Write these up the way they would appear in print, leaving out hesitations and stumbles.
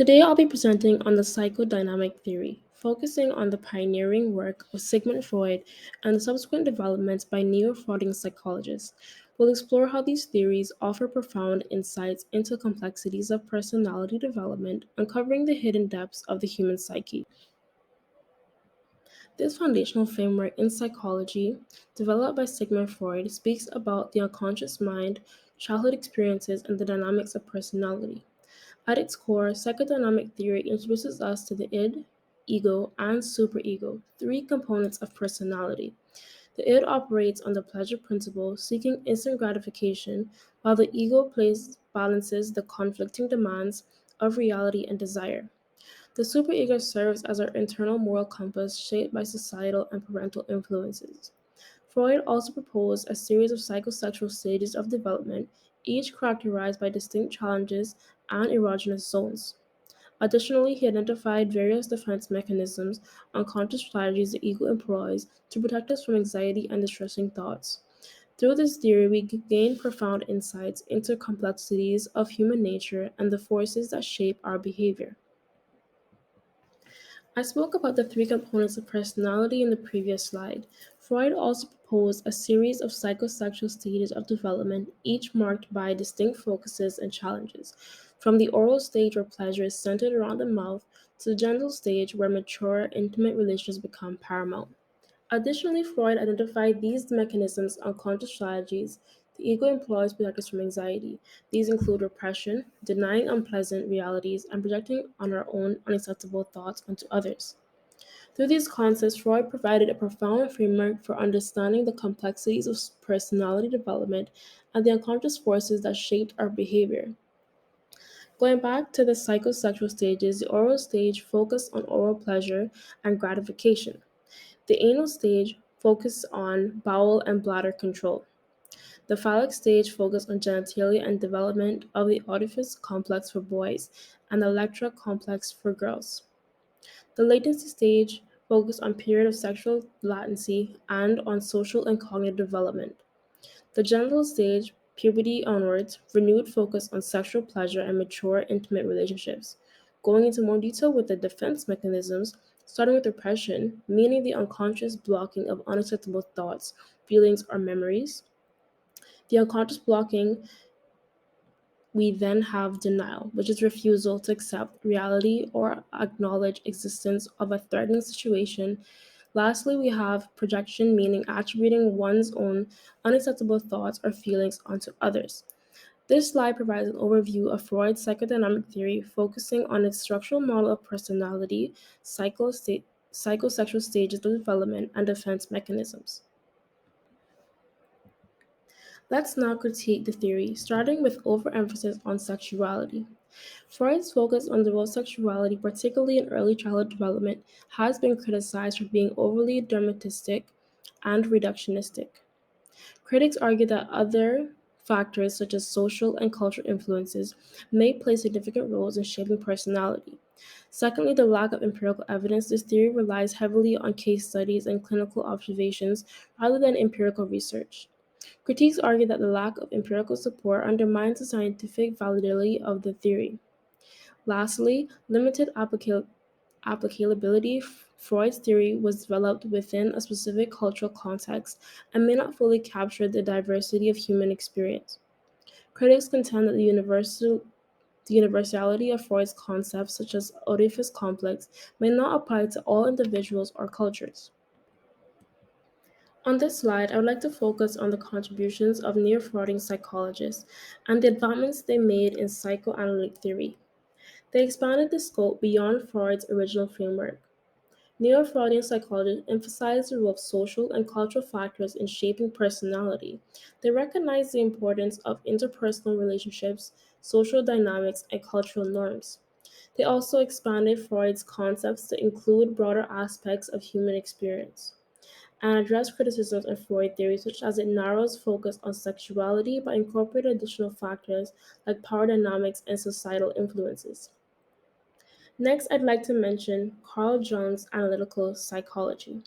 Today I'll be presenting on the psychodynamic theory, focusing on the pioneering work of Sigmund Freud and the subsequent developments by neo-Freudian psychologists. We'll explore how these theories offer profound insights into complexities of personality development, uncovering the hidden depths of the human psyche. This foundational framework in psychology, developed by Sigmund Freud, speaks about the unconscious mind, childhood experiences, and the dynamics of personality. At its core, psychodynamic theory introduces us to the id, ego, and superego, three components of personality. The id operates on the pleasure principle, seeking instant gratification, while the ego balances the conflicting demands of reality and desire. The superego serves as our internal moral compass shaped by societal and parental influences. Freud also proposed a series of psychosexual stages of development, each characterized by distinct challenges and erogenous zones. Additionally, he identified various defense mechanisms, unconscious strategies the ego employs to protect us from anxiety and distressing thoughts. Through this theory, we gain profound insights into complexities of human nature and the forces that shape our behavior. I spoke about the three components of personality in the previous slide. Freud also proposed a series of psychosexual stages of development, each marked by distinct focuses and challenges, from the oral stage where pleasure is centered around the mouth to the genital stage where mature, intimate relations become paramount. Additionally, Freud identified these mechanisms unconscious strategies the ego employs to protect us from anxiety. These include repression, denying unpleasant realities, and projecting on our own unacceptable thoughts onto others. Through these concepts, Freud provided a profound framework for understanding the complexities of personality development and the unconscious forces that shaped our behavior. Going back to the psychosexual stages, the oral stage focused on oral pleasure and gratification. The anal stage focused on bowel and bladder control. The phallic stage focused on genitalia and development of the Oedipus complex for boys and the Electra complex for girls. The latency stage focused on period of sexual latency and on social and cognitive development. The genital stage, puberty onwards, renewed focus on sexual pleasure and mature intimate relationships. Going into more detail with the defense mechanisms, starting with repression, meaning the unconscious blocking of unacceptable thoughts, feelings, or memories. The unconscious blocking, we then have denial, which is refusal to accept reality or acknowledge existence of a threatening situation. Lastly, we have projection, meaning attributing one's own unacceptable thoughts or feelings onto others. This slide provides an overview of Freud's psychodynamic theory, focusing on its structural model of personality, psychosexual stages of development, and defense mechanisms. Let's now critique the theory, starting with overemphasis on sexuality. Freud's focus on the role of sexuality, particularly in early childhood development, has been criticized for being overly dramatistic and reductionistic. Critics argue that other factors, such as social and cultural influences, may play significant roles in shaping personality. Secondly, the lack of empirical evidence. This theory relies heavily on case studies and clinical observations rather than empirical research. Critiques argue that the lack of empirical support undermines the scientific validity of the theory. Lastly, limited applicability. Freud's theory was developed within a specific cultural context and may not fully capture the diversity of human experience. Critics contend that the universality of Freud's concepts, such as Oedipus complex, may not apply to all individuals or cultures. On this slide, I would like to focus on the contributions of neo-Freudian psychologists and the advancements they made in psychoanalytic theory. They expanded the scope beyond Freud's original framework. Neo-Freudian psychologists emphasized the role of social and cultural factors in shaping personality. They recognized the importance of interpersonal relationships, social dynamics, and cultural norms. They also expanded Freud's concepts to include broader aspects of human experience and addressed criticisms of Freud theory, such as it narrows focus on sexuality but incorporated additional factors like power dynamics and societal influences. Next, I'd like to mention Carl Jung's analytical psychology.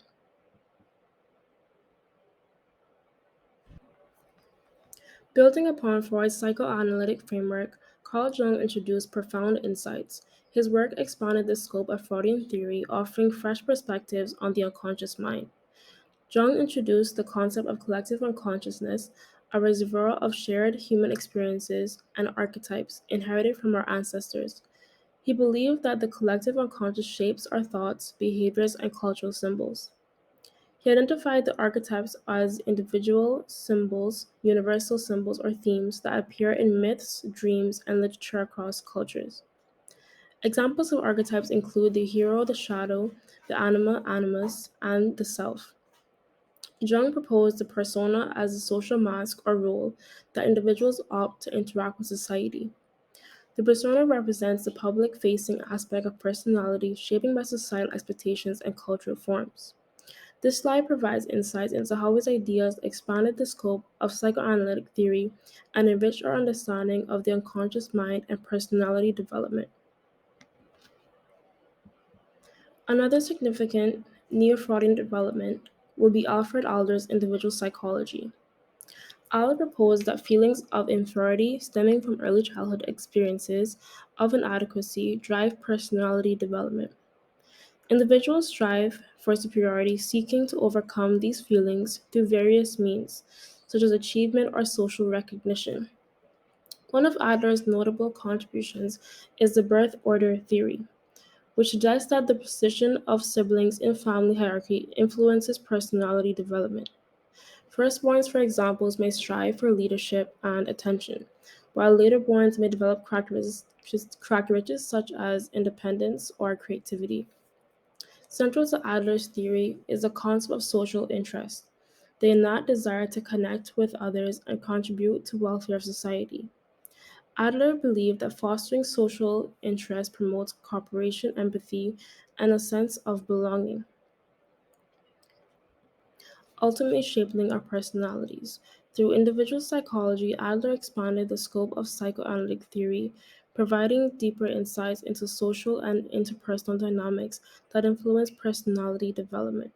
Building upon Freud's psychoanalytic framework, Carl Jung introduced profound insights. His work expanded the scope of Freudian theory, offering fresh perspectives on the unconscious mind. Jung introduced the concept of collective unconsciousness, a reservoir of shared human experiences and archetypes inherited from our ancestors. He believed that the collective unconscious shapes our thoughts, behaviors, and cultural symbols. He identified the archetypes as individual symbols, universal symbols, or themes that appear in myths, dreams, and literature across cultures. Examples of archetypes include the hero, the shadow, the anima, animus, and the self. Jung proposed the persona as a social mask or role that individuals opt to interact with society. The persona represents the public facing aspect of personality shaping by societal expectations and cultural forms. This slide provides insights into how his ideas expanded the scope of psychoanalytic theory and enriched our understanding of the unconscious mind and personality development. Another significant neo-Freudian development would be Alfred Adler's individual psychology. Adler proposed that feelings of inferiority stemming from early childhood experiences of inadequacy drive personality development. Individuals strive for superiority, seeking to overcome these feelings through various means, such as achievement or social recognition. One of Adler's notable contributions is the birth order theory, which suggests that the position of siblings in family hierarchy influences personality development. Firstborns, for example, may strive for leadership and attention, while laterborns may develop characteristics such as independence or creativity. Central to Adler's theory is the concept of social interest, the innate desire to connect with others and contribute to welfare of society. Adler believed that fostering social interest promotes cooperation, empathy, and a sense of belonging, ultimately shaping our personalities. Through individual psychology, Adler expanded the scope of psychoanalytic theory, providing deeper insights into social and interpersonal dynamics that influence personality development.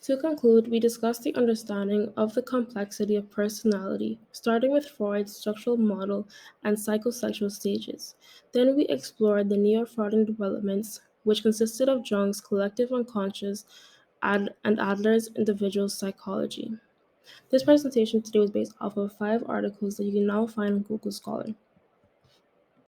To conclude, we discussed the understanding of the complexity of personality, starting with Freud's structural model and psychosexual stages. Then we explored the neo-Freudian developments, which consisted of Jung's collective unconscious and Adler's individual psychology. This presentation today was based off of 5 articles that you can now find on Google Scholar.